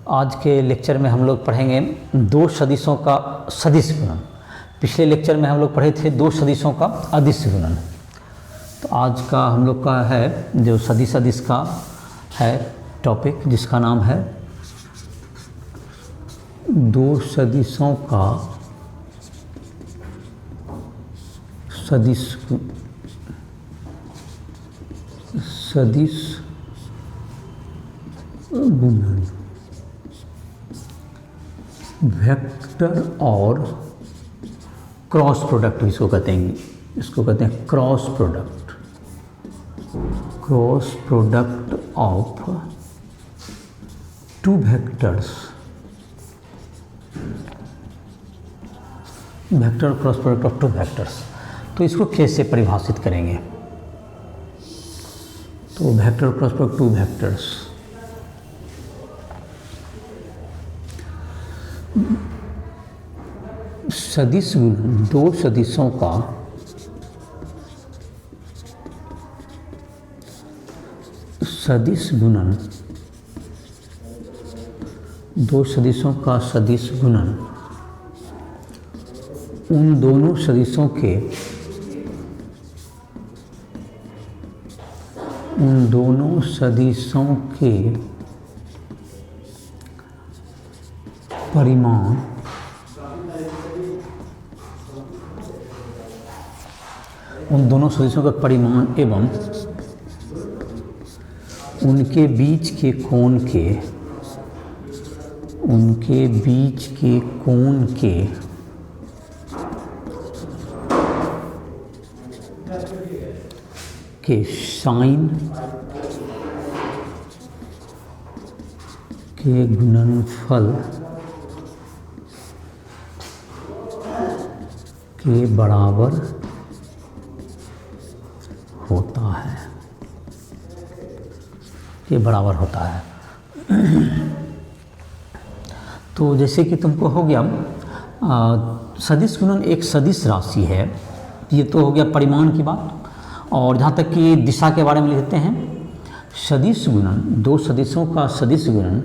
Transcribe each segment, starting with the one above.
आज के लेक्चर में हम लोग पढ़ेंगे दो सदिशों का सदिश गुणन। पिछले लेक्चर में हम लोग पढ़े थे दो सदिशों का अदिश गुणन। तो आज का हम लोग का है जो सदिश अदिश का है टॉपिक, जिसका नाम है दो सदिशों का सदिश गुणन। वेक्टर और क्रॉस प्रोडक्ट इसको कहते हैं, cross product of two vectors. Vector cross product of two vectors. तो इसको कैसे परिभाषित करेंगे? तो vector cross product two vectors, सदिश गुणन दो सदिशों का सदिश गुणन, दो सदिशों का सदिश गुणन उन दोनों सदिशों के परिमाण एवं उनके बीच के कोण के साइन के गुणनफल के बराबर होता है। तो जैसे कि तुमको हो गया सदिश गुणन एक सदिश राशि है, ये तो हो गया परिमाण की बात। और जहाँ तक कि दिशा के बारे में लिखते हैं, सदिश गुणन दो सदिशों का सदिश गुणन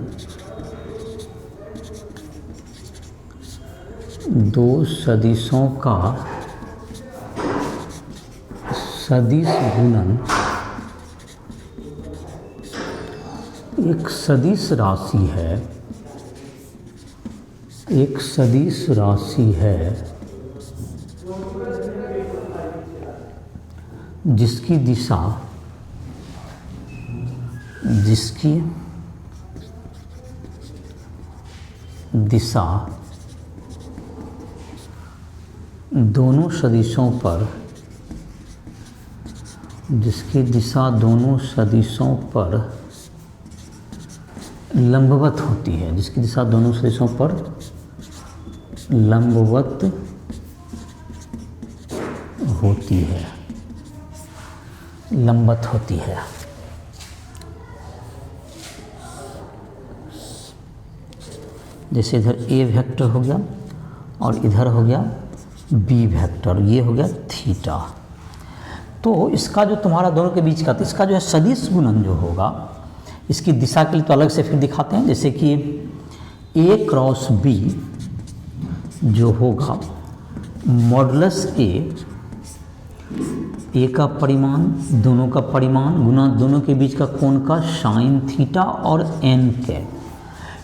एक सदिश राशि है जिसकी दिशा दोनों सदिशों पर लंबवत होती है, लंबवत होती है। जैसे इधर ए वेक्टर हो गया और इधर हो गया बी वेक्टर, ये हो गया थीटा। तो इसका जो तुम्हारा दोनों के बीच का, तो इसका जो है सदिश गुणन जो होगा, इसकी दिशा के लिए तो अलग से फिर दिखाते हैं। जैसे कि ए क्रॉस बी जो होगा मॉडुलस ए का परिमाण, दोनों का परिमाण गुना दोनों के बीच का कोण का साइन थीटा और एन कैप।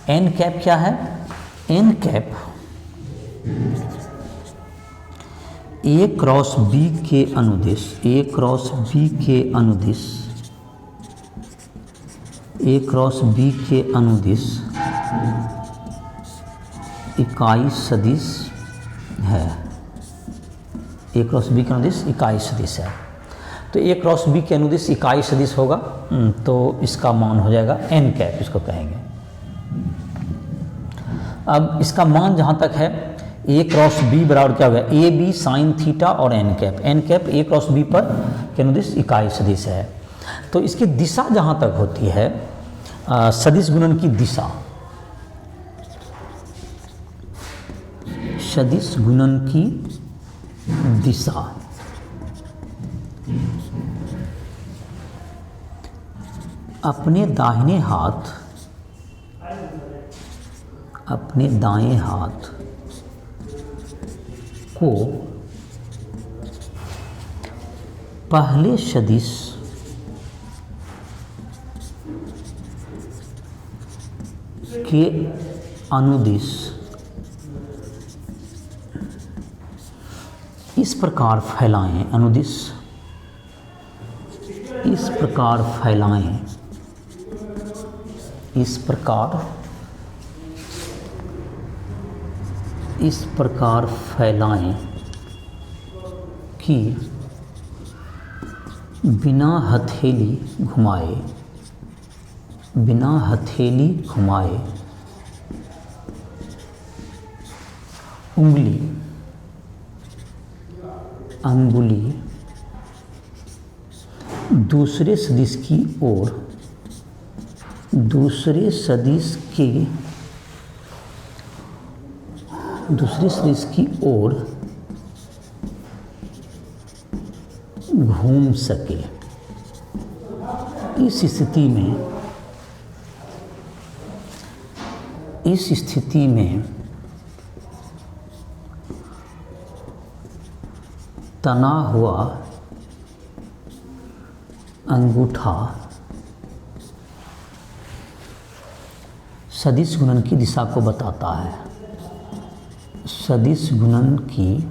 एन कैप क्या है? N cap a cross b के अनुदिश इकाई सदिश है। ए क्रॉस बी के अनुदिश इकाई सदिश है। तो ए क्रॉस बी के अनुदिश इकाई सदिश होगा, तो इसका मान हो जाएगा एन कैप, इसको कहेंगे। अब इसका मान जहाँ तक है ए क्रॉस बी बराबर क्या होगा? ए बी साइन थीटा और n cap. N cap a cross b पर के अनुदिश इकाई सदिश है। तो इसकी दिशा जहाँ तक होती है, सदिश गुणन की दिशा, सदिश गुणन की दिशा अपने दाहिने हाथ अपने दाएं हाथ को पहले सदिश के अनुदिश इस प्रकार फैलाएं, अनुदिश इस प्रकार फैलाएं, इस प्रकार फैलाएं कि बिना हथेली घुमाए अंगुली दूसरे सदिश की ओर घूम सके। इस स्थिति में तना हुआ अंगूठा सदिश गुणन की दिशा को बताता है। सदिश गुणन की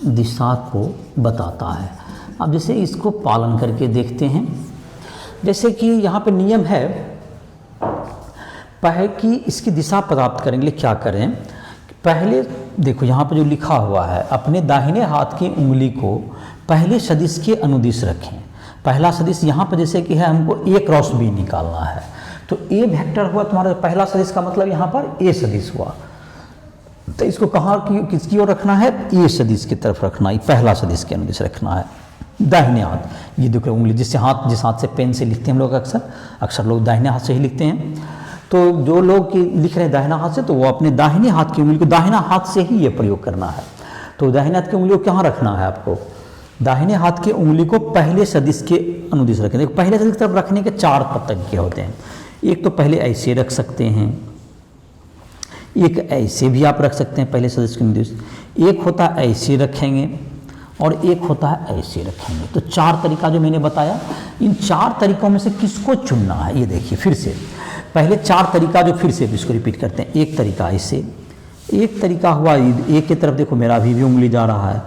दिशा को बताता है। अब जैसे इसको पालन करके देखते हैं, जैसे कि यहाँ पे नियम है पहले कि इसकी दिशा प्राप्त करने के लिए क्या करें। पहले देखो यहाँ पर जो लिखा हुआ है, अपने दाहिने हाथ की उंगली को पहले सदिश के अनुदिश रखें। पहला सदिश यहाँ पर जैसे कि है, हमको ए क्रॉस बी निकालना है, तो ए वेक्टर हुआ तुम्हारा पहला सदिश का मतलब यहाँ पर ए सदिश हुआ। तो इसको कहाँ किसकी ओर रखना है, ए सदिश की तरफ रखना है, पहला सदिश के अनुदिश रखना है। दाहिने हाथ, ये देखो उंगली जिस हाथ से पेन से लिखते हैं हम लोग, अक्सर लोग दाहिने हाथ से ही लिखते हैं। तो जो लोग लिख रहे हैं दाहिना हाथ से, तो वो अपने दाहिने हाथ की उंगली को दाहिना हाथ से ही ये प्रयोग करना है। तो दाहिने हाथ की उंगली को कहाँ रखना है आपको, दाहिने हाथ की उंगली को पहले सदिश के अनुदिश रखें। देखो पहले सदिश की तरफ रखने के चार तरीके होते हैं। एक तो पहले ऐसे रख सकते हैं, एक ऐसे भी आप रख सकते हैं पहले सदिश के अनुदिश, एक होता है ऐसे रखेंगे और एक होता है ऐसे रखेंगे। तो चार तरीका जो मैंने बताया, इन चार तरीकों में से किसको चुनना है, ये देखिए फिर से पहले चार तरीका जो फिर से इसको रिपीट करते हैं। एक तरीका ऐसे, एक तरीका हुआ एक की तरफ, देखो मेरा भी उंगली जा रहा है,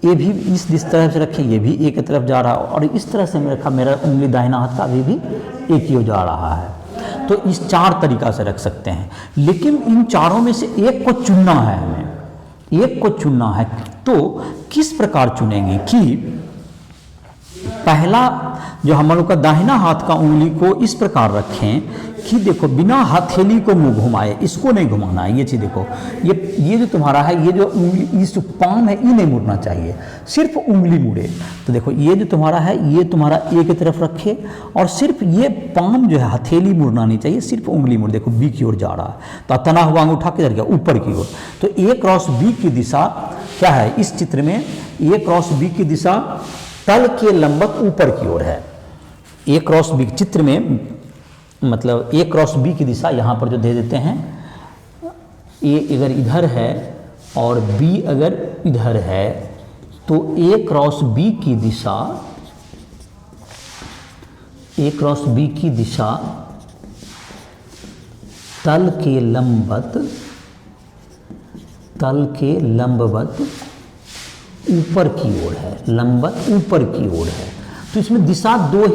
ये भी इस तरफ से रखें, ये भी एक की तरफ जा रहा है, और इस तरह से मैं रखा, मेरा उंगली दाहिना हाथ का अभी भी एक ही जा रहा है। तो इस चार तरीका से रख सकते हैं, लेकिन इन चारों में से एक को चुनना है, हमें एक को चुनना है। तो किस प्रकार चुनेंगे कि पहला जो हम लोग का दाहिना हाथ का उंगली को इस प्रकार रखें कि देखो बिना हथेली को मुंह घुमाए, इसको नहीं घुमाना है। ये चीज़ देखो, ये जो तुम्हारा है, ये जो उंगली, इस जो पाम है, ये नहीं मुड़ना चाहिए, सिर्फ उंगली मुड़े। तो देखो ये जो तुम्हारा है, ये तुम्हारा ए की तरफ रखे, और सिर्फ ये पाम जो है, हथेली मुड़ना नहीं चाहिए, सिर्फ उंगली मुड़। देखो बी की ओर जा रहा है, तो तना हुआ अंगूठा किधर गया, ऊपर की ओर। तो ए क्रॉस बी की दिशा क्या है इस चित्र में, ए क्रॉस बी की दिशा तल के लंबवत ऊपर की ओर है। ए क्रॉस बी चित्र में मतलब ए क्रॉस बी की दिशा यहाँ पर जो दे देते हैं, ए अगर इधर है और बी अगर इधर है, तो ए क्रॉस बी की दिशा, ए क्रॉस बी की दिशा तल के लंबवत ऊपर की ओर है, लंबवत ऊपर की ओर है। तो इसमें दिशा दो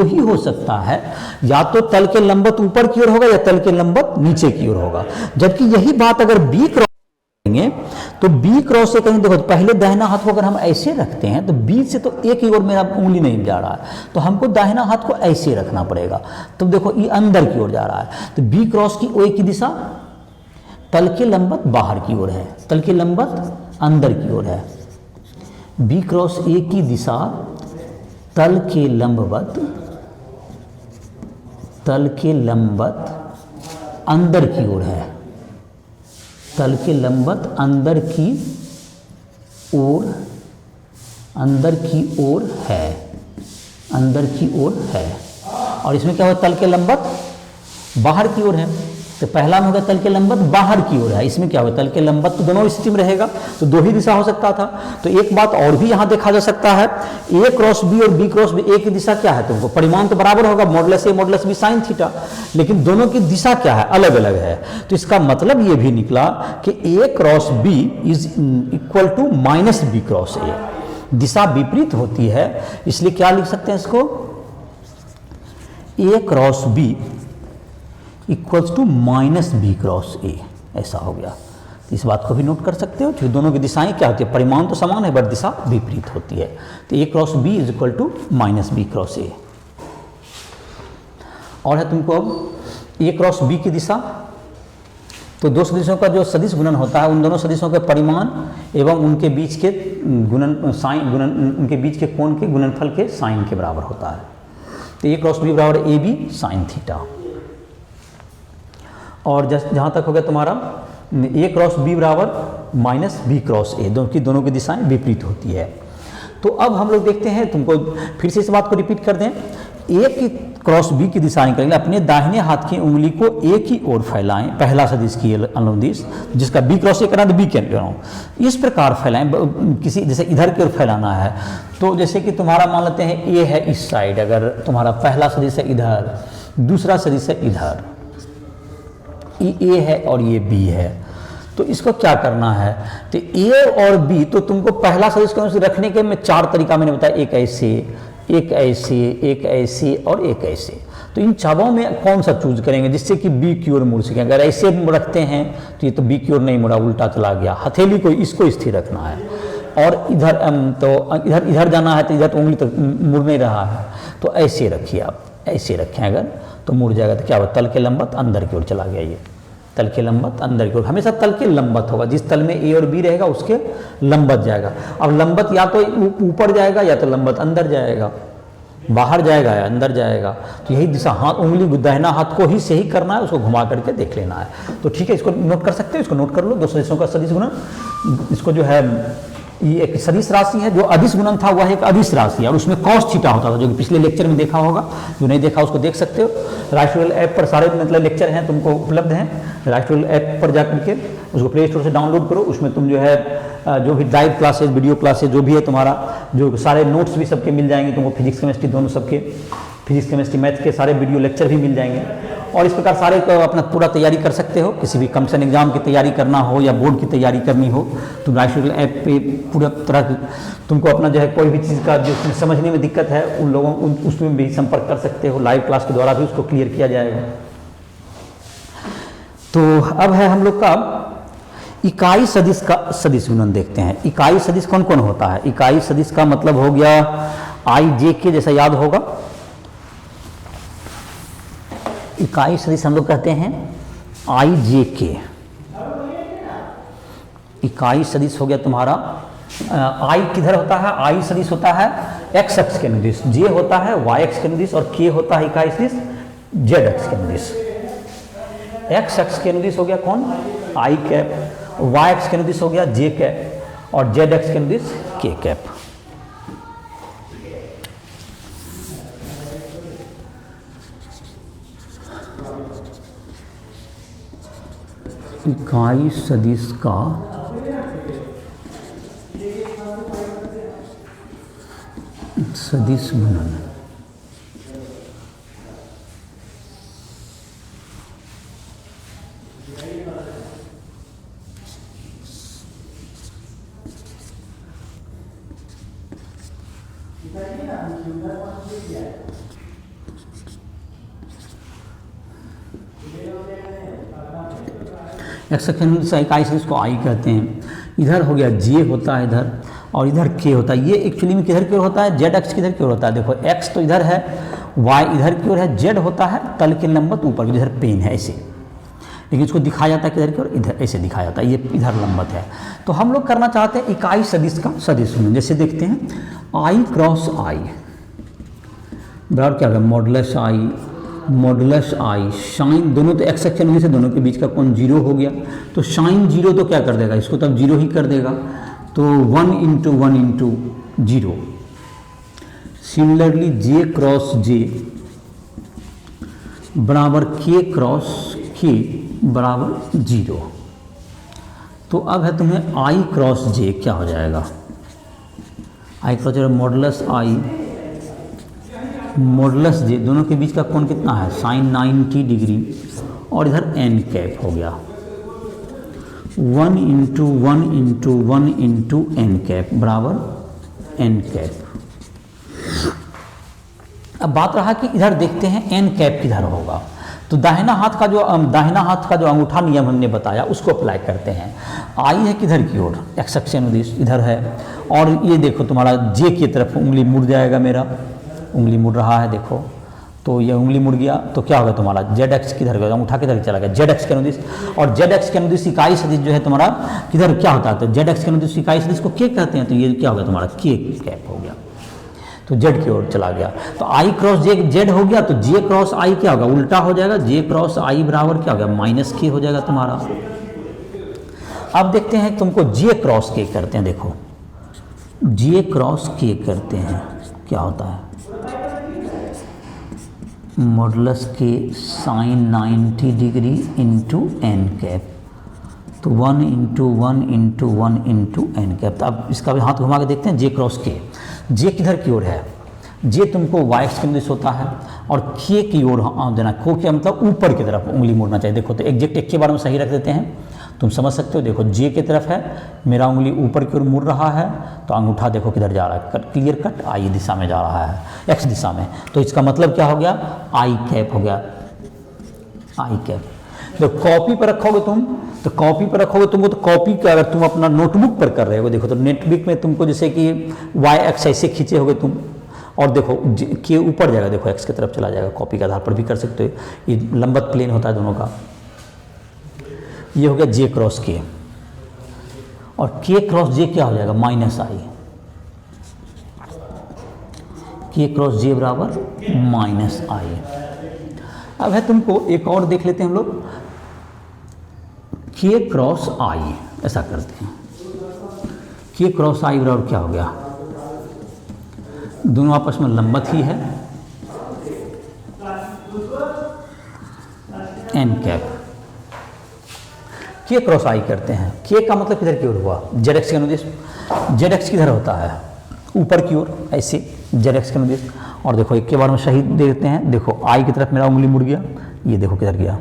ही हो सकता है, या तो तल के लंबवत ऊपर की ओर होगा या तल के लंबवत नीचे की ओर होगा। जबकि यही बात अगर बी क्रॉस करेंगे, तो बी क्रॉस से कहेंगे, देखो पहले दाहिना हाथ को अगर हम ऐसे रखते हैं, तो बी से तो एक ही ओर मेरा उंगली नहीं जा रहा है, तो हमको दाहिना हाथ को ऐसे रखना पड़ेगा। तो देखो ये अंदर की ओर जा रहा है, तो बी क्रॉस की ओ की दिशा तल के लंबवत बाहर की ओर है, तल के लंबवत अंदर की ओर है। बी क्रॉस ए की दिशा तल के लंबवत अंदर की ओर है, तल के लंबवत अंदर की ओर है, अंदर की ओर है। और इसमें क्या होगा, तल के लंबवत बाहर की ओर है। तो पहला में होगा तल के लंबवत बाहर की ओर है, इसमें क्या होगा, तल के लंबवत तो दोनों स्थिति में रहेगा, तो दो ही दिशा हो सकता था। तो एक बात और भी यहाँ देखा जा सकता है, ए क्रॉस बी और बी क्रॉस बी, ए की दिशा क्या है, तुमको परिमाण तो बराबर होगा, modulus A modulus B sine theta, लेकिन दोनों की दिशा क्या है, अलग अलग है। तो इसका मतलब ये भी निकला कि A cross B is equal to minus B cross A, दिशा विपरीत होती है, इसलिए क्या लिख सकते हैं इसको, A cross B equals to minus B cross A, ऐसा हो गया। तो इस बात को भी नोट कर सकते हो, क्योंकि दोनों की दिशाएं क्या होती है, परिमाण तो समान है बट दिशा विपरीत होती है। तो A cross B is equal to minus B cross A. और है तुमको अब ए क्रॉस बी की दिशा, तो दो सदिशों का जो सदिश गुणन होता है, उन दोनों सदिशों के परिमाण एवं उनके बीच के गुणन साइन गुणन, उनके बीच के कोण के गुणनफल के साइन के बराबर होता है। तो ए क्रॉस बी बराबर ए बी साइन थीटा। और जहाँ तक हो गया तुम्हारा ए क्रॉस बी बराबर माइनस बी क्रॉस ए, दोनों की दिशाएं विपरीत होती है। तो अब हम लोग देखते हैं, तुमको फिर से इस बात को रिपीट कर दें, ए की क्रॉस बी की दिशा निकालेंगे, अपने दाहिने हाथ की उंगली को ए की ओर फैलाएं, पहला सदिश की अनुदिश, जिसका बी क्रॉस ए करना तो बी के इस प्रकार फैलाएं, किसी जैसे इधर की ओर फैलाना है। तो जैसे कि तुम्हारा मान लेते हैं ए है इस साइड, अगर तुम्हारा पहला सदिश है इधर, दूसरा सदिश है इधर, ए है और ये बी है, तो इसको क्या करना है, तो ए और बी, तो तुमको पहला सदिश को रखने के में चार तरीका मैंने बताया, एक ऐसे, एक ऐसे, एक ऐसे और एक ऐसे। तो इन चारों में कौन सा चूज करेंगे जिससे कि बी की ओर मुड़ सके। अगर ऐसे रखते हैं तो ये तो बी की ओर नहीं मुड़ा, उल्टा चला गया, हथेली को इसको स्थिर रखना है, और इधर तो इधर जाना है, तो इधर तो उंगली तो मुड़ नहीं रहा है, तो ऐसे रखिए आप, ऐसे रखें अगर तो मुड़ जाएगा, तो क्या होगा, तल के लंबवत अंदर की ओर चला गया, ये तल के लंबवत अंदर की ओर, हमेशा तल के लंबवत होगा, जिस तल में ए और बी रहेगा उसके लंबवत जाएगा। अब लंबवत या तो ऊपर जाएगा या तो लंबवत अंदर जाएगा, बाहर जाएगा या अंदर जाएगा, तो यही दिशा, हाथ उंगली दाहिना हाथ को ही सही करना है, उसको घुमा करके देख लेना है। तो ठीक है, इसको नोट कर सकते हो, इसको नोट कर लो, दो सदिशों का सदिश गुणन, इसको जो है ये एक सदिश राशि है, जो अदिश गुणन था वह एक अदिश राशि है, और उसमें कॉस थीटा होता था, जो कि पिछले लेक्चर में देखा होगा, जो नहीं देखा उसको देख सकते हो। राइटरोल ऐप पर सारे मतलब लेक्चर हैं, तुमको उपलब्ध हैं, राइटरोल ऐप पर जा करके उसको प्ले स्टोर से डाउनलोड करो, उसमें तुम जो है जो भी लाइव क्लासेज, वीडियो क्लासेज जो भी है तुम्हारा, जो सारे नोट्स भी सबके मिल जाएंगे तुमको, फिजिक्स केमिस्ट्री दोनों सबके, फिजिक्स केमिस्ट्री मैथ के सारे वीडियो लेक्चर भी मिल जाएंगे। और इस प्रकार सारे को अपना पूरा तैयारी कर सकते हो, किसी भी कमीशन एग्जाम की तैयारी करना हो या बोर्ड की तैयारी करनी हो, तो राइटरोल ऐप पे पूरा तरह तुमको अपना जो है कोई भी चीज़ का जो समझने में दिक्कत है उन लोगों उसमें भी संपर्क कर सकते हो, लाइव क्लास के द्वारा भी उसको क्लियर किया जाएगा। तो अब है हम लोग का इकाई सदिश का सदिश गुणन देखते हैं। इकाई सदिश कौन कौन होता है, इकाई सदिश का मतलब हो गया आई जे के, जैसा याद होगा, इकाई सदिश हम लोग कहते हैं आई जे के। इकाई सदिश हो गया तुम्हारा, आई किधर होता है, आई सदिश होता है एक्स अक्ष के निर्दिश, जे होता है वाई अक्ष के निर्दिश, और के होता है इकाई सदिश जेड अक्ष के निर्दिश। एक्स अक्ष के निर्दिश हो गया कौन, आई कैप, वाई अक्ष के निर्दिश हो गया जे कैप, और जेड अक्ष के निर्दिश के कैप। इकाई सदिश का सदिश गुणन, इकाई सदिश को आई कहते हैं। इधर हो गया जे होता है इधर, और इधर के होता है। ये एक्चुअली में किधर की ओर होता है, जेड अक्ष किधर की ओर होता है, देखो एक्स तो इधर है, वाई इधर की ओर है, जेड होता है तल के लंबवत ऊपर, इधर पेन है ऐसे, लेकिन इसको दिखाया जाता है किधर की ओर, इधर ऐसे दिखाया जाता है, ये इधर लंबवत है। तो हम लोग करना चाहते हैं इकाई सदिश का सदिश गुणन। जैसे देखते हैं आई क्रॉस आई बराबर क्या होगा, मॉडुलस आई, मॉडुलस आई साइन, दोनों तो एक्स एक्शन से दोनों के बीच का कोण जीरो हो गया, तो साइन जीरो तो क्या कर देगा, इसको तो अब जीरो ही कर देगा, तो 1 × 1 × 0। सिमिलरली जे क्रॉस जे बराबर के क्रॉस के बराबर 0। तो अब है तुम्हें आई क्रॉस जे क्या हो जाएगा, आई क्रॉस जे मॉडुलस आई मॉडुलस जे, दोनों के बीच का कोण कितना है साइन 90 डिग्री, और इधर एन कैप हो गया 1 into 1 into 1 into n cap बराबर एन कैप। अब बात रहा कि इधर देखते हैं एन कैप किधर होगा, तो दाहिना हाथ का जो अंगूठा नियम हमने बताया उसको अप्लाई करते हैं। आई है किधर की ओर, एक्स अक्ष अनुदिश इधर है, और ये देखो तुम्हारा जे की तरफ उंगली मुड़ जाएगा, मेरा उंगली मुड़ रहा है देखो, तो ये उंगली मुड़ गया तो क्या होगा तुम्हारा जेड एक्स किधर गया, अंगूठा किधर चला गया जेड एक्स के अनुदिश, और जेड एक्स के अनुदिश इकाई सदिश जो है तुम्हारा किधर क्या होता है, तो जेड एक्स के अनुदिश इकाई सदिश को के कहते हैं, तो ये क्या होगा तुम्हारा के कैप हो गया, तो जेड की ओर चला गया। तो आई क्रॉस जे जेड हो गया, तो जे क्रॉस आई क्या होगा उल्टा हो जाएगा, जे क्रॉस आई बराबर क्या हो गया माइनस के हो जाएगा तुम्हारा। अब देखते हैं तुमको जे क्रॉस के करते हैं, देखो जे क्रॉस के करते हैं क्या होता है, मॉडुलस के sine 90 degree into n cap, तो 1 into 1 into 1 into n cap. तो अब इसका भी हाथ घुमा के देखते हैं जे क्रॉस के, जे किधर की ओर है, जे तुमको वाई एक्स के अनुदिश होता है, और के की ओर देना, को के मतलब ऊपर की तरफ उंगली मुड़ना चाहिए। देखो तो एग्जैक्ट एक के बारे में सही रख देते हैं, तुम समझ सकते हो। देखो जे की तरफ है, मेरा उंगली ऊपर की ओर मुड़ रहा है, तो अंगूठा देखो किधर जा रहा है, क्लियर कट आई दिशा में जा रहा है, एक्स दिशा में, तो इसका मतलब क्या हो गया आई कैप हो गया, आई कैप। तो कॉपी पर रखोगे तुम, तो कॉपी पर रखोगे तुमको, तो कॉपी का अगर तुम अपना नोटबुक पर कर रहे हो, देखो तो नोटबुक में तुमको जैसे कि वाई एक्स ऐसे खींचे होगे तुम, और देखो के ऊपर जाएगा, देखो एक्स की तरफ चला जाएगा, कॉपी के आधार पर भी कर सकते हो, ये लंबत प्लेन होता है दोनों का। ये हो गया जे क्रॉस के, और के क्रॉस जे क्या हो जाएगा माइनस आई, के क्रॉस जे बराबर माइनस आई। अब है तुमको एक और देख लेते हैं हम लोग, के क्रॉस आई, ऐसा करते हैं, के क्रॉस आई बराबर क्या हो गया, दोनों आपस में लंबत ही है, एन कैप। के क्रॉस आई करते हैं, के का मतलब किधर की ओर हुआ, जेड एक्स के अनुदिश, जेड एक्स किधर होता है ऊपर की ओर, ऐसे जेड एक्स के अनुदिश, और देखो एक के बारे में सही देखते हैं, देखो आई की तरफ मेरा उंगली मुड़ गया, ये देखो किधर गया,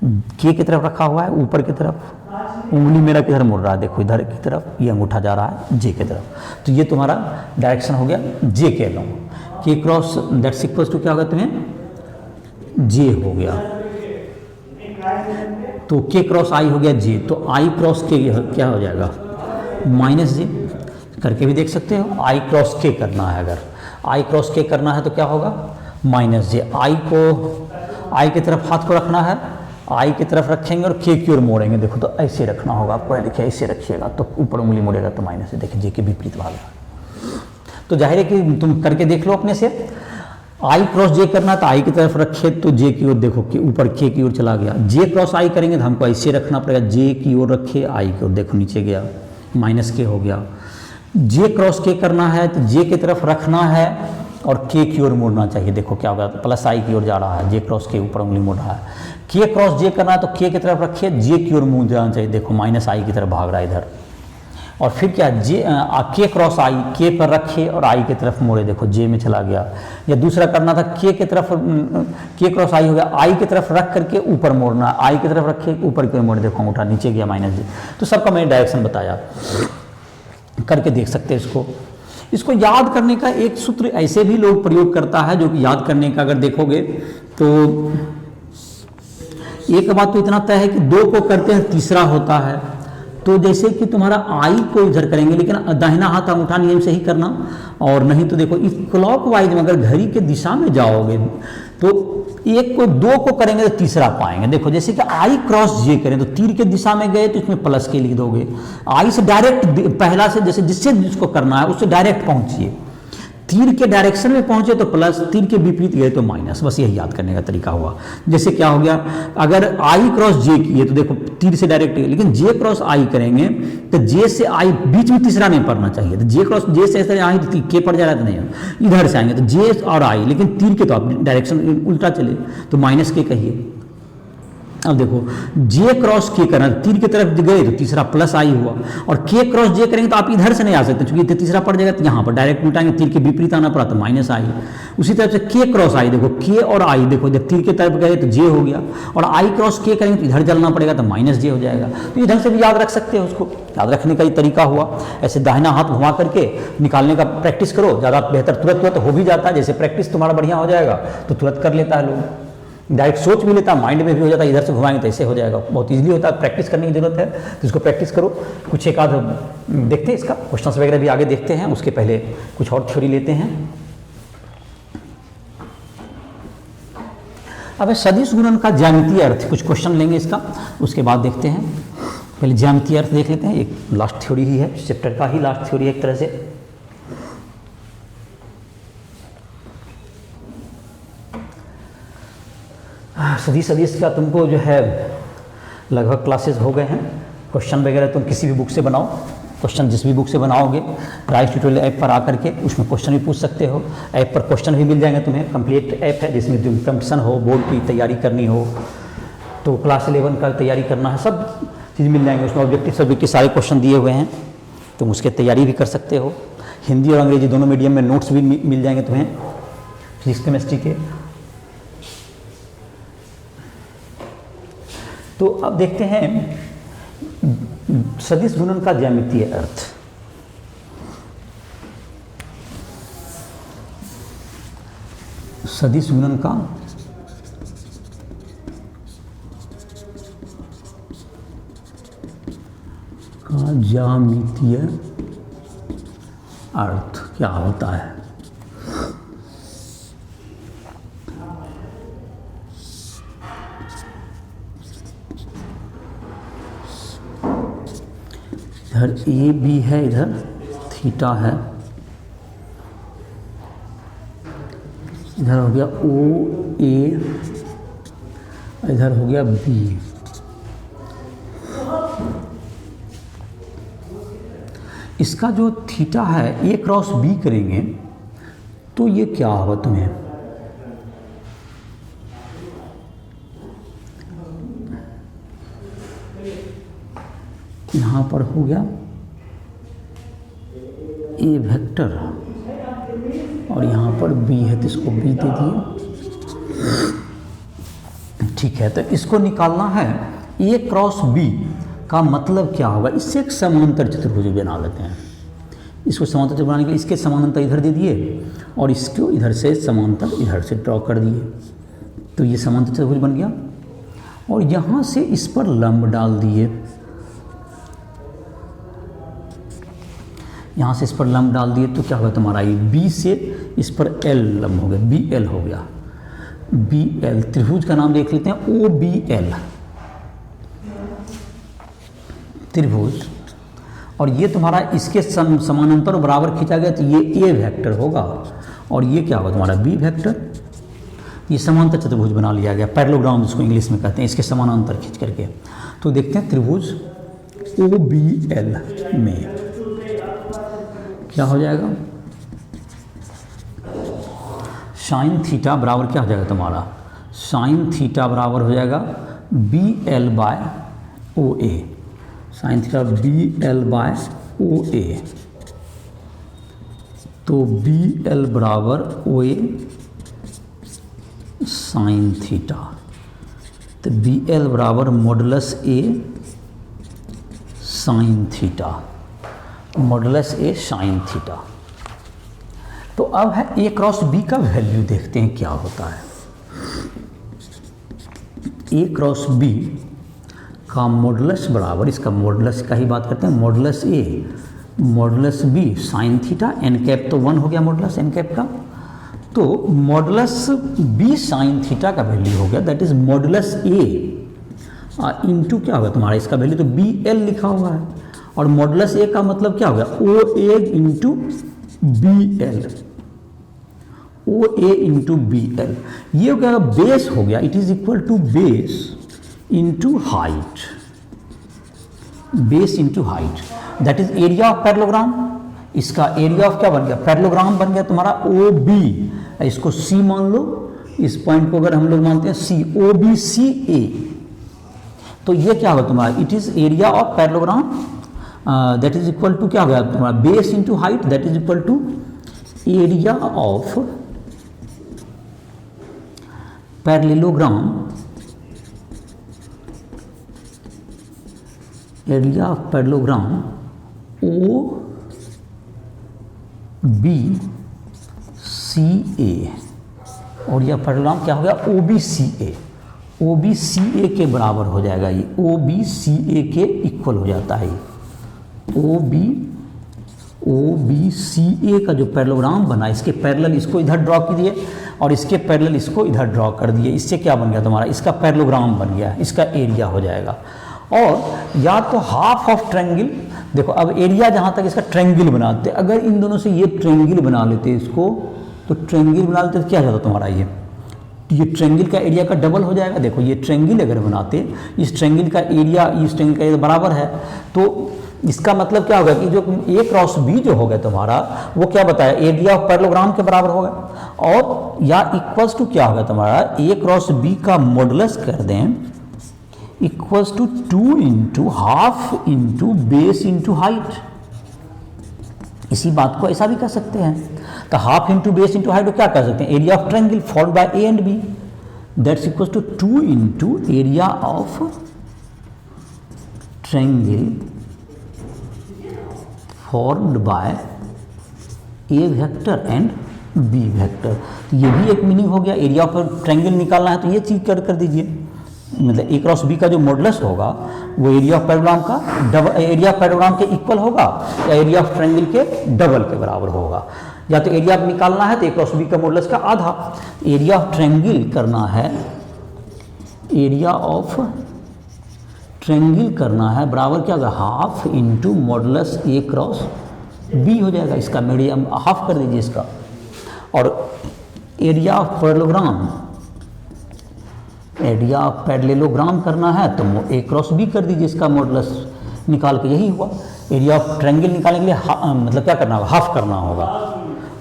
के की तरफ रखा हुआ है ऊपर की तरफ, उंगली मेरा किधर मुड़ रहा है, देखो इधर की तरफ, ये अंगूठा जा रहा है जे की तरफ, तो ये तुम्हारा डायरेक्शन हो गया जे के लो, के क्रॉस दैट्स इक्वल्स टू क्या होगा तुम्हें जे हो गया, तो के क्रॉस आई हो गया जे, तो आई क्रॉस के क्या हो जाएगा माइनस जे, करके भी देख सकते हो। आई क्रॉस के करना है, अगर आई क्रॉस के करना है तो क्या होगा माइनस जे, आई को आई की तरफ हाथ को रखना है, आई की तरफ रखेंगे और के की ओर मोड़ेंगे, देखो तो ऐसे रखना होगा आपको, देखिए ऐसे रखिएगा तो ऊपर उंगली मोड़ेगा तो माइनस से, देखिए जे के विपरीत भाग है, तो जाहिर है कि तुम करके देख लो अपने से। आई क्रॉस जे करना तो आई की तरफ रखे तो जे की ओर, देखो कि ऊपर के की ओर चला गया, जे क्रॉस आई करेंगे तो हमको ऐसे रखना पड़ेगा, जे की ओर रखे आई की ओर, देखो नीचे गया माइनस के हो गया। जे क्रॉस के करना है तो जे की तरफ रखना है और के की ओर मुड़ना चाहिए, देखो क्या होगा प्लस आई की ओर जा रहा है, जे क्रॉस के ऊपर उंगली मुड़ रहा है। के क्रॉस जे करना है तो के की तरफ रखिए, जे की ओर मुड़ जाना चाहिए, देखो माइनस आई की तरफ भाग रहा है इधर, और फिर क्या जे के क्रॉस आई के पर रखे और आई की तरफ मोड़े, देखो जे में चला गया। या दूसरा करना था के की तरफ, के क्रॉस आई हो गया, आई की तरफ रख करके ऊपर मोड़ना, आई की तरफ रखे ऊपर की ओर मोड़े, देखो अंगूठा नीचे गया माइनस जे। तो सबका मैंने डायरेक्शन बताया, करके देख सकते हैं इसको। इसको याद करने का एक सूत्र ऐसे भी लोग प्रयोग करता है, जो कि याद करने का अगर देखोगे तो एक बात तो इतना तय है कि दो को करते हैं तीसरा होता है। तो जैसे कि तुम्हारा आई को इधर करेंगे, लेकिन दाहिना हाथ अंगूठा नियम से ही करना, और नहीं तो देखो इस क्लॉकवाइज में अगर घड़ी के दिशा में जाओगे तो एक को दो को करेंगे तो तीसरा पाएंगे। देखो जैसे कि आई क्रॉस जे करें तो तीर के दिशा में गए तो इसमें प्लस के लिख दोगे, आई से डायरेक्ट पहला से जैसे जिससे जिसको करना है उससे डायरेक्ट पहुंचिए, तीर के डायरेक्शन में पहुंचे तो प्लस, तीर के विपरीत गए तो माइनस, बस यही याद करने का तरीका हुआ। जैसे क्या हो गया, अगर आई क्रॉस जे किए तो देखो तीर से डायरेक्ट, लेकिन जे क्रॉस आई करेंगे तो जे से आई बीच में तीसरा नहीं पड़ना चाहिए, तो जे क्रॉस जे से ऐसे आई तो के पड़ जा रहा तो नहीं, इधर से आएंगे तो जे और आई, लेकिन तीर के तो आप डायरेक्शन उल्टा चले तो माइनस के कहिए। अब देखो जे क्रॉस के करना, तीर की तरफ गए तो तीसरा प्लस आई हुआ, और के क्रॉस जे करेंगे तो आप इधर से नहीं आ सकते क्योंकि तीसरा पड़ जाएगा, तो यहाँ पर डायरेक्ट उल्टाएंगे, तीर के विपरीत आना पड़ा तो माइनस आई। उसी तरह से के क्रॉस आई, देखो के और आई, देखो जब तीर की तरफ गए तो जे हो गया, और आई क्रॉस के करेंगे तो इधर चलना पड़ेगा तो माइनस जे हो जाएगा। तो इधर से भी याद रख सकते हो, उसको याद रखने का ही तरीका हुआ। ऐसे दाहिना हाथ घुमा करके निकालने का प्रैक्टिस करो, ज़्यादा बेहतर, तुरंत हो भी जाता है। जैसे प्रैक्टिस तुम्हारा बढ़िया हो जाएगा तो तुरंत कर लेता है लोग, डायरेक्ट सोच भी लेता, माइंड में भी हो जाता है, इधर से घुमाएंगे तो ऐसे हो जाएगा, बहुत इजीली होता है। प्रैक्टिस करने की जरूरत है, तो इसको प्रैक्टिस करो। कुछ एक आध देखते हैं, इसका क्वेश्चंस वगैरह भी आगे देखते हैं, उसके पहले कुछ और थ्योरी लेते हैं। अब सदिश गुणन का ज्यामितीय अर्थ, कुछ क्वेश्चन लेंगे इसका, उसके बाद देखते हैं। पहले ज्यामितीय अर्थ देख लेते हैं, एक लास्ट थ्योरी ही है, चैप्टर का ही लास्ट थ्योरी एक तरह से। सदिश का तुमको जो है लगभग क्लासेस हो गए हैं। क्वेश्चन वगैरह तुम किसी भी बुक से बनाओ, क्वेश्चन जिस भी बुक से बनाओगे, राइस ट्यूटोरियल ऐप पर आकर के उसमें क्वेश्चन भी पूछ सकते हो। ऐप पर क्वेश्चन भी मिल जाएंगे तुम्हें, कंप्लीट ऐप है जिसमें तुम कंपटीशन हो, बोर्ड की तैयारी करनी हो तो क्लास 11 का तैयारी करना है, सब चीज़ मिल जाएंगे उसमें। ऑब्जेक्टिव सब्जेक्ट के सारे क्वेश्चन दिए हुए हैं, तुम उसकी तैयारी भी कर सकते हो। हिंदी और अंग्रेजी दोनों मीडियम में नोट्स भी मिल जाएंगे तुम्हें फिजिक्स केमिस्ट्री के। तो अब देखते हैं सदिश गुणन का ज्यामितीय अर्थ। सदिश गुणन का ज्यामितीय अर्थ क्या होता है। इधर ए बी है, इधर थीटा है, इधर हो गया ओ ए, इधर हो गया बी। इसका जो थीटा है ए क्रॉस बी करेंगे तो ये क्या होगा तुम्हें, यहाँ पर हो गया ए वेक्टर और यहाँ पर बी है तो इसको बी दे दिए। ठीक है, तो इसको निकालना है ए क्रॉस बी का मतलब क्या होगा। इससे एक समांतर चतुर्भुज बना लेते हैं। इसको समांतर चतुर्भुज बनाने के लिए इसके समानांतर इधर दे दिए और इसको इधर से समांतर इधर से ड्रॉ कर दिए, तो ये समांतर चतुर्भुज बन गया। और यहाँ से इस पर लंब डाल दिए, यहाँ से इस पर लंब डाल दिए तो क्या होगा तुम्हारा, ये बी से इस पर एल लंब हो गया, बी एल हो गया। बी एल त्रिभुज का नाम देख लेते हैं, ओ बी एल त्रिभुज। और ये तुम्हारा इसके समानांतर बराबर खींचा गया तो ये ए वेक्टर होगा और ये क्या होगा तुम्हारा बी वेक्टर। ये समांतर चतुर्भुज बना लिया गया, पैरेललोग्राम जिसको इंग्लिश में कहते हैं, इसके समानांतर खींच करके। तो देखते हैं त्रिभुज ओ बी एल में क्या हो जाएगा, साइन थीटा बराबर क्या हो जाएगा तुम्हारा, साइन थीटा बराबर हो जाएगा B L by O A, sine theta B L by O A. तो बी एल बराबर ओ ए साइन थीटा, तो बी एल बराबर modulus A sine theta, modulus A sine theta. तो अब है ए क्रॉस बी का value देखते हैं क्या होता है। ए क्रॉस बी का मॉडुलस बराबर, इसका मॉडुलस का ही बात करते हैं, modulus A modulus B sine theta, N cap तो 1 हो गया मॉडुलस एन कैप का, तो मॉडुलस बी साइन थीटा का वैल्यू हो गया that is modulus A into क्या होगा तुम्हारा, इसका वैल्यू तो बी एल लिखा हुआ है और मॉडुलस ए का मतलब क्या हो गया, O A into B L O A into B L, ये हो गया बेस हो गया, it is equal to base into height, base into height that is area of parallelogram. इसका एरिया ऑफ क्या बन गया, पैरेललोग्राम बन गया तुम्हारा ओ बी, इसको सी मान लो, इस पॉइंट को अगर हम लोग मानते हैं सी, ओ बी सी ए, तो ये क्या होगा तुम्हारा, it is area of parallelogram that is equal to क्या हो गया तुम्हारा base into height that is equal to area of parallelogram, area of parallelogram O B C A, और यह पैरेललोग्राम क्या हो गया ओ बी सी ए, ओ बी सी ए के बराबर हो जाएगा, ये ओ बी सी ए के इक्वल हो जाता है, ओ बी सी ए का जो पैरेललोग्राम बना, इसके पैरेलल इसको इधर ड्रॉ कीजिए और इसके पैरेलल इसको इधर ड्रॉ कर दिए, इससे क्या बन गया तुम्हारा, इसका पैरेललोग्राम बन गया, इसका एरिया हो जाएगा। और या तो हाफ ऑफ ट्रायंगल, देखो अब एरिया जहाँ तक इसका ट्रायंगल बनाते, अगर इन दोनों से ये ट्रायंगल बना लेते इसको, तो ट्रायंगल बना लेते तो क्या जाता तुम्हारा, ये ट्रायंगल का एरिया का डबल हो जाएगा। देखो ये ट्रायंगल अगर बनाते, इस ट्रायंगल का एरिया इस ट्रायंगल का एरिया बराबर है, तो इसका मतलब क्या होगा कि जो ए क्रॉस बी जो होगा तुम्हारा, वो क्या बताया, एरिया ऑफ पैरेललोग्राम के बराबर होगा, और या इक्वल्स टू क्या होगा तुम्हारा, ए क्रॉस बी का मॉडुलस कर दें equals to 2 into half into base into height. इसी बात को ऐसा भी कर सकते हैं, तो half into base into height को क्या कर सकते हैं, area of triangle formed by a and b that's equals to 2 into area of triangle formed by a vector and b vector. तो ये भी एक मीनिंग हो गया, एरिया ऑफ ट्रायंगल निकालना है तो ये चीज़ कर दीजिए, मतलब ए क्रॉस बी का जो मॉडुलस होगा वो एरिया ऑफ पैरेललोग्राम का डबल, एरिया ऑफ पैरेललोग्राम के इक्वल होगा या एरिया ऑफ ट्रायंगल के डबल के बराबर होगा। या तो एरिया निकालना है तो ए क्रॉस बी का मॉडुलस का आधा, एरिया ऑफ ट्रायंगल करना है, एरिया ऑफ ट्रायंगल करना है बराबर क्या होगा, हाफ इंटू मॉडुलस ए क्रॉस बी हो जाएगा, इसका मीडियम हाफ कर दीजिए इसका। और area of parallelogram, area of parallelogram करना है तो ए क्रॉस बी कर दीजिए, इसका मॉडुलस निकाल के यही हुआ। एरिया ऑफ ट्रायंगल निकालने के लिए मतलब क्या करना होगा, हाफ करना होगा,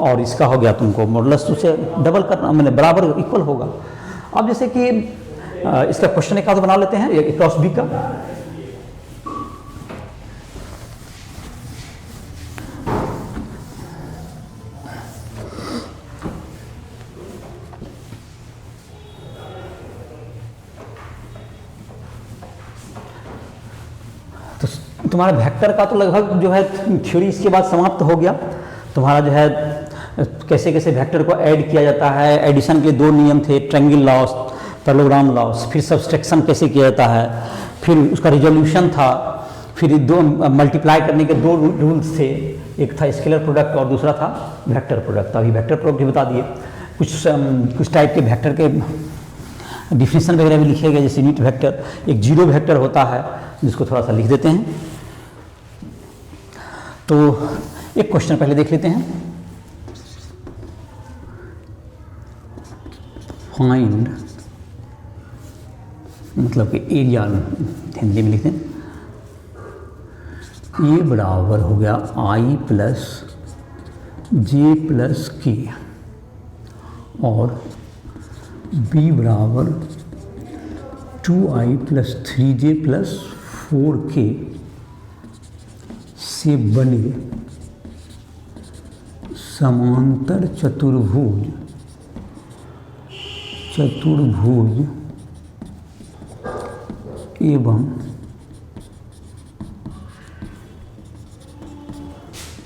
और इसका हो गया तुमको मॉडुलस उसे डबल करना, मतलब बराबर इक्वल होगा। अब जैसे कि इसका क्वेश्चन एक आध बना लेते हैं ए क्रॉस बी का। तो तुम्हारा वेक्टर का तो लगभग जो है थ्योरी इसके बाद समाप्त हो गया। तुम्हारा जो है कैसे कैसे वेक्टर को ऐड किया जाता है, एडिशन के 2 नियम थे, ट्रायंगल लॉस, पैरेललोग्राम लॉस, फिर सब्सट्रैक्शन कैसे किया जाता है, फिर उसका रिजोल्यूशन था, फिर 2 मल्टीप्लाई करने के 2 रूल्स थे, एक था स्केलर प्रोडक्ट और दूसरा था वेक्टर प्रोडक्ट। अभी वेक्टर प्रोडक्ट भी बता दिए, कुछ टाइप के वेक्टर के डिफिनेशन वगैरह भी लिखे गए, जैसे यूनिट वेक्टर, एक जीरो वेक्टर होता है जिसको थोड़ा सा लिख देते हैं। तो एक क्वेश्चन पहले देख लेते हैं, फाइंड मतलब कि एरिया हिंदी में लिखते हैं, ए बराबर हो गया आई प्लस जे प्लस के और बी बराबर 2i plus 3j plus 4k से बने समांतर चतुर्भुज एवं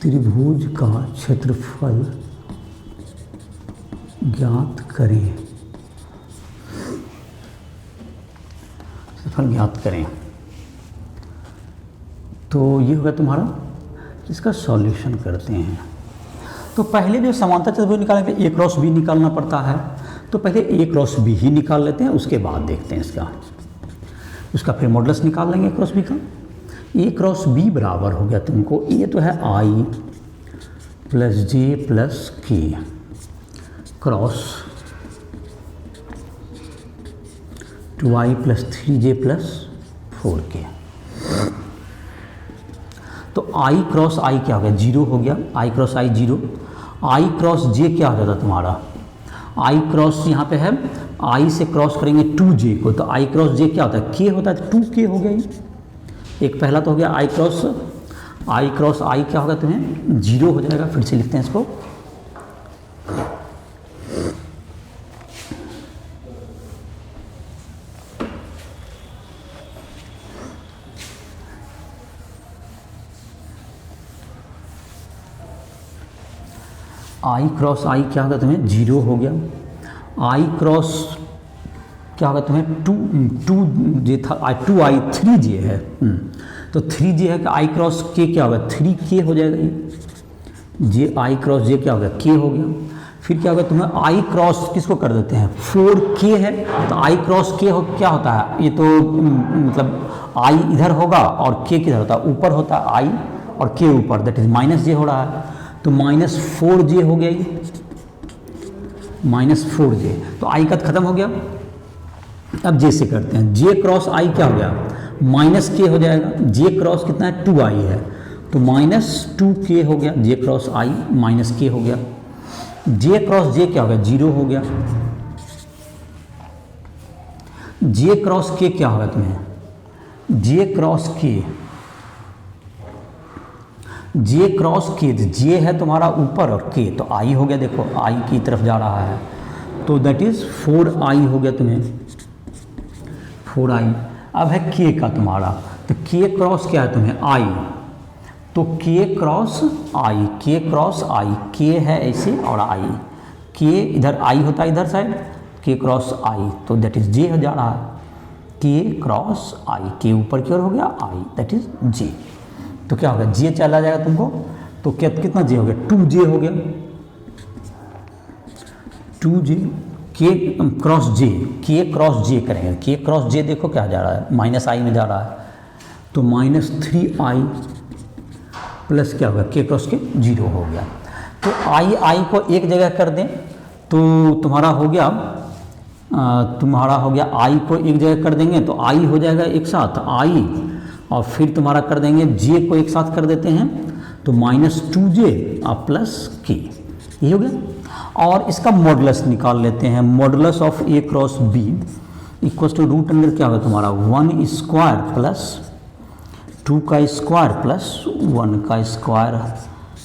त्रिभुज का क्षेत्रफल ज्ञात करें। क्षेत्रफल ज्ञात करें, तो ये होगा तुम्हारा, इसका सॉल्यूशन करते हैं। तो पहले जो समांतर चतुर्भुज निकालने के लिए ए क्रॉस बी निकालना पड़ता है, तो पहले ए क्रॉस बी ही निकाल लेते हैं, उसके बाद देखते हैं उसका फिर मॉडुलस निकाल लेंगे ए क्रॉस बी का। ए क्रॉस बी बराबर हो गया तुमको, ए तो है आई प्लस जे प्लस के cross 2i plus 3j plus 4k। तो i क्रॉस i क्या हो गया, 0 हो गया, i cross i 0। i cross j क्या हो जाता तुम्हारा, i क्रॉस यहाँ पे है, i से क्रॉस करेंगे 2j को, तो i क्रॉस j क्या होता है, k होता है, 2k हो गया ये। एक पहला तो हो गया i क्रॉस i क्या होगा तुम्हें 0 हो जाएगा। फिर से लिखते हैं इसको, i क्रॉस i क्या होगा तुम्हें 0 हो गया। i क्रॉस क्या होगा तुम्हें 2j था, 2i 3j है, तो 3j है कि i क्रॉस k क्या होगा 3k हो जाएगा ये, j i क्रॉस j क्या होगा k हो गया। फिर क्या होगा तुम्हें i क्रॉस किसको कर देते हैं 4k है, तो i क्रॉस k क्या होता है, ये तो मतलब i इधर होगा और k किधर होता है, ऊपर होता है i और k ऊपर, दैट इज माइनस j हो रहा है, तो माइनस 4j हो गया ये, माइनस 4j। तो i का खत्म हो गया। अब j से करते हैं, j क्रॉस i क्या हो गया माइनस k हो जाएगा, j क्रॉस कितना है 2i है, तो माइनस 2k हो गया, j cross i minus k हो गया। j क्रॉस j क्या हो गया 0 हो गया। j क्रॉस k क्या होगा तुम्हें, j cross k, j cross k, j है तुम्हारा ऊपर और k तो i हो गया, देखो i की तरफ जा रहा है, तो दैट इज 4i हो गया तुम्हें 4i। अब है k का तुम्हारा, तो k क्रॉस क्या है तुम्हें i, तो k क्रॉस i, k है ऐसे और i, k इधर i होता है इधर साइड, k क्रॉस i, तो दैट इज j हो जा रहा है, k क्रॉस i, k ऊपर की ओर हो गया i, दैट इज j। तो क्या होगा j चला जाएगा तुमको, तो क्या कितना j हो गया 2j हो गया, 2j k क्रॉस j करेंगे, k क्रॉस j देखो क्या जा रहा है माइनस i में जा रहा है, तो माइनस 3i प्लस क्या होगा k क्रॉस के 0 हो गया। तो i को एक जगह कर दें तो तुम्हारा हो गया i को एक जगह कर देंगे तो i हो जाएगा एक साथ i, और फिर तुम्हारा कर देंगे j को एक साथ कर देते हैं तो माइनस 2j प्लस k, ये हो गया। और इसका मॉडुलस निकाल लेते हैं, modulus of a cross b equal to root अंदर क्या होगा तुम्हारा 1 स्क्वायर प्लस 2 का स्क्वायर प्लस 1 का स्क्वायर,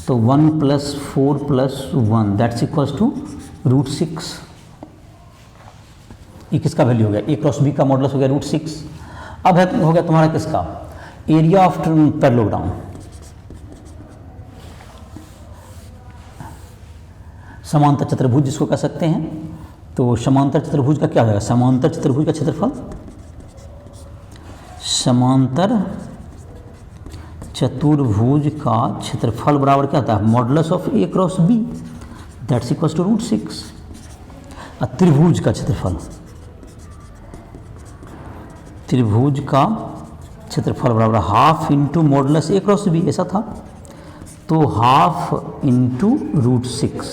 तो 1 plus 4 plus 1 that's equals to root 6। ये किसका वैल्यू हो गया, a क्रॉस b का मॉडुलस हो गया रूट 6। अब है हो गया तुम्हारा किसका एरिया ऑफ पैरेललोग्राम, समांतर चतुर्भुज जिसको कह सकते हैं। तो समांतर चतुर्भुज का क्या हो जाएगा, समांतर चतुर्भुज का क्षेत्रफल, समांतर चतुर्भुज का क्षेत्रफल बराबर क्या होता है modulus of a cross b that's equals to root 6। त्रिभुज का क्षेत्रफल, त्रिभुज का क्षेत्रफल बराबर half into modulus a cross b, ऐसा था, तो हाफ इंटू रूट 6,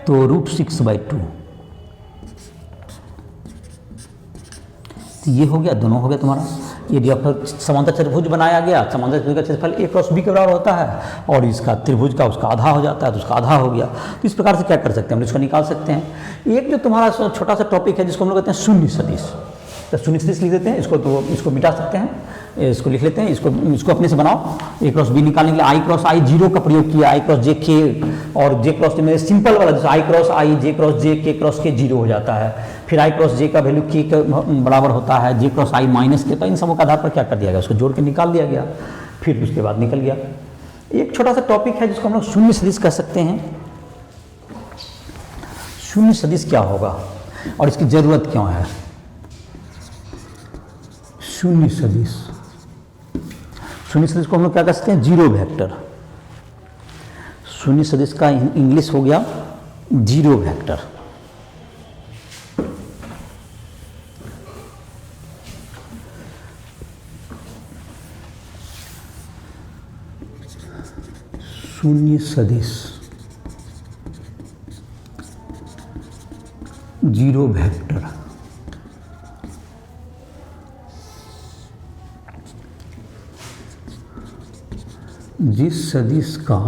तो रूट 6/2, तो ये हो गया, दोनों हो गया तुम्हारा। यदि आप समांतर चतुर्भुज बनाया गया, समांतर चतुर्भुज का क्षेत्रफल a क्रॉस b के बराबर होता है और इसका त्रिभुज का उसका आधा हो जाता है, तो उसका आधा हो गया। तो इस प्रकार से क्या कर सकते हैं, हम इसको निकाल सकते हैं। एक जो तुम्हारा छोटा सा टॉपिक है जिसको हम लोग कहते हैं शून्य सदिश, तो शून्य सदिश लिख देते हैं इसको, तो इसको मिटा सकते हैं, इसको लिख लेते हैं, इसको अपने से बनाओ। a क्रॉस b निकालने के लिए i क्रॉस i 0 का प्रयोग किया, i क्रॉस j k और j क्रॉस में सिंपल वाला जैसे i cross i j cross j k cross k 0 हो जाता है। फिर i क्रॉस j का वैल्यू k के बराबर होता है j cross i minus k, तो इन सबों के आधार पर क्या कर दिया गया, उसको जोड़ के निकाल दिया गया, फिर उसके बाद निकल गया। एक छोटा सा टॉपिक है जिसको हम लोग शून्य सदिश कह सकते हैं। शून्य सदिश क्या होगा और इसकी ज़रूरत क्यों है। शून्य सदिश, शून्य सदिश को हम लोग क्या कह सकते हैं जीरो वेक्टर। शून्य सदिश का इंग्लिश हो गया जीरो वेक्टर। शून्य सदिश जिस सदिश का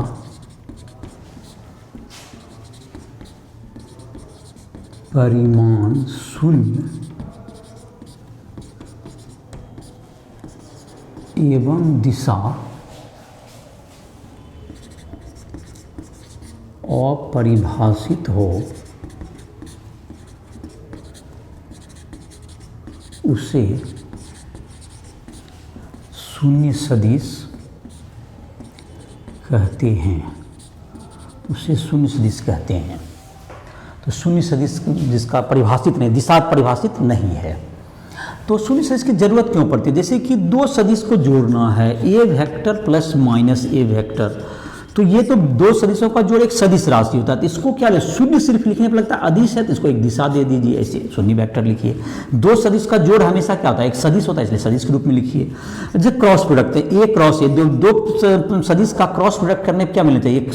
परिमाण शून्य एवं दिशा अपरिभाषित हो उसे शून्य सदिश कहते हैं। उसे शून्य सदिश कहते हैं। तो शून्य सदिश जिसका परिभाषित नहीं, दिशा परिभाषित नहीं है, तो शून्य सदिश की जरूरत क्यों पड़ती है? जैसे कि दो सदिश को जोड़ना है, ए वेक्टर प्लस माइनस ए वेक्टर, तो ये तो दो सदिशों का जोड़ एक सदिश राशि होता है। तो इसको क्या ले, शून्य सिर्फ लिखने पर लगता है अदिश है, तो इसको एक दिशा दे दीजिए, ऐसे शून्य वेक्टर लिखिए। दो सदिश का जोड़ हमेशा क्या होता है, एक सदिश होता है, इसलिए सदिश के रूप में लिखिए। जो क्रॉस प्रोडक्ट है, ए क्रॉस ए, दो सदिश का क्रॉस प्रोडक्ट करने पर क्या मिलना चाहिए,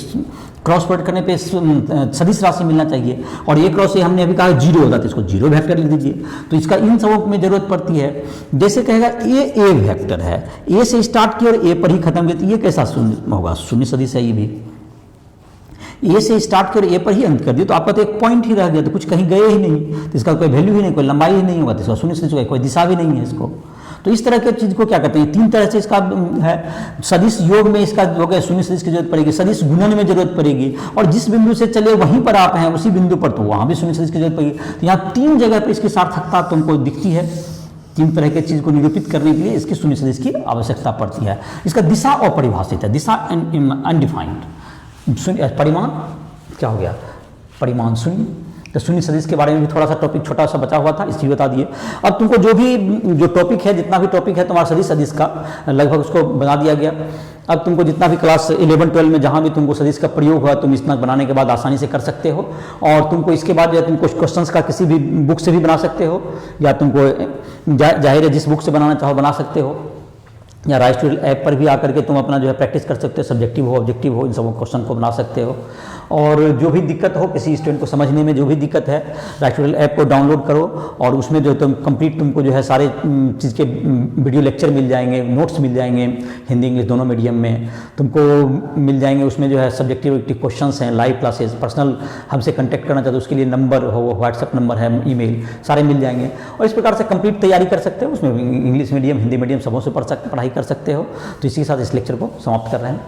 क्रॉस प्रोडक्ट करने पे सदिश राशि मिलना चाहिए। और ए क्रॉस ए हमने अभी कहा जीरो होता है, तो इसको जीरो वेक्टर लिख दीजिए। तो इसका इन सबों में जरूरत पड़ती है। जैसे कहेगा ए वेक्टर है, ए से स्टार्ट किया और ए पर ही खत्म किया, तो ये कैसा शून्य होगा, शून्य सदिश है ये भी। ए से स्टार्ट कर ए पर ही अंत कर दिया, तो आपका तो एक पॉइंट ही रह गया, तो कुछ कहीं गए ही नहीं, तो इसका कोई वैल्यू ही नहीं, कोई लंबाई ही नहीं होगा, तो इसका शून्य सदिश होगा, कोई दिशा भी नहीं है इसको। तो इस तरह के चीज़ को क्या कहते हैं, तीन तरह से इसका है। सदिश योग में इसका हो गया शून्य सदिश की जरूरत पड़ेगी, सदिश गुणन में जरूरत पड़ेगी, और जिस बिंदु से चले वहीं पर आप हैं उसी बिंदु पर, तो वहाँ भी शून्य सदिश की जरूरत पड़ेगी। तो यहाँ तीन जगह पर इसकी सार्थकता तुमको दिखती है। तीन तरह के चीज़ को निरूपित करने के लिए इसकी शून्य सदिश की आवश्यकता पड़ती है। इसका दिशा अपरिभाषित है, दिशा अनडिफाइंड। परिमाण क्या हो गया, परिमाण शून्य। तो शून्य सदिश के बारे में भी थोड़ा सा टॉपिक छोटा सा बचा हुआ था, इसलिए बता दिए। अब तुमको जो टॉपिक है, जितना भी टॉपिक है तुम्हारा सदिश का लगभग उसको बना दिया गया। अब तुमको जितना भी क्लास 11-12 में जहाँ भी तुमको सदिश का प्रयोग हुआ, तुम इतना बनाने के बाद आसानी से कर सकते हो। और तुमको इसके बाद तुम कुछ क्वेश्चंस का किसी भी बुक से भी बना सकते हो, या तुमको जाहिर है जिस बुक से बनाना चाहो बना सकते हो, या राइट ट्यूटोरियल ऐप पर भी आकर के तुम अपना जो है प्रैक्टिस कर सकते हो, सब्जेक्टिव हो ऑब्जेक्टिव हो, इन सब क्वेश्चन को बना सकते हो। और जो भी दिक्कत हो, किसी स्टूडेंट को समझने में जो भी दिक्कत है, राइट ट्यूटोरियल ऐप को डाउनलोड करो, और उसमें जो तुम कंप्लीट तुमको जो है सारे चीज़ के वीडियो लेक्चर मिल जाएंगे, नोट्स मिल जाएंगे, हिंदी इंग्लिश दोनों मीडियम में तुमको मिल जाएंगे। उसमें जो है सब्जेक्टिव क्वेश्चंस हैं, लाइव क्लासेस, पर्सनल हमसे कॉन्टैक्ट करना चाहते हो उसके लिए नंबर हो, व्हाट्सएप नंबर है, ईमेल, सारे मिल जाएंगे। और इस प्रकार से कंप्लीट तैयारी कर सकते हो, उसमें इंग्लिश मीडियम हिंदी मीडियम सबों से पढ़ाई कर सकते हो। तो इसी के साथ इस लेक्चर को समाप्त कर रहे हैं।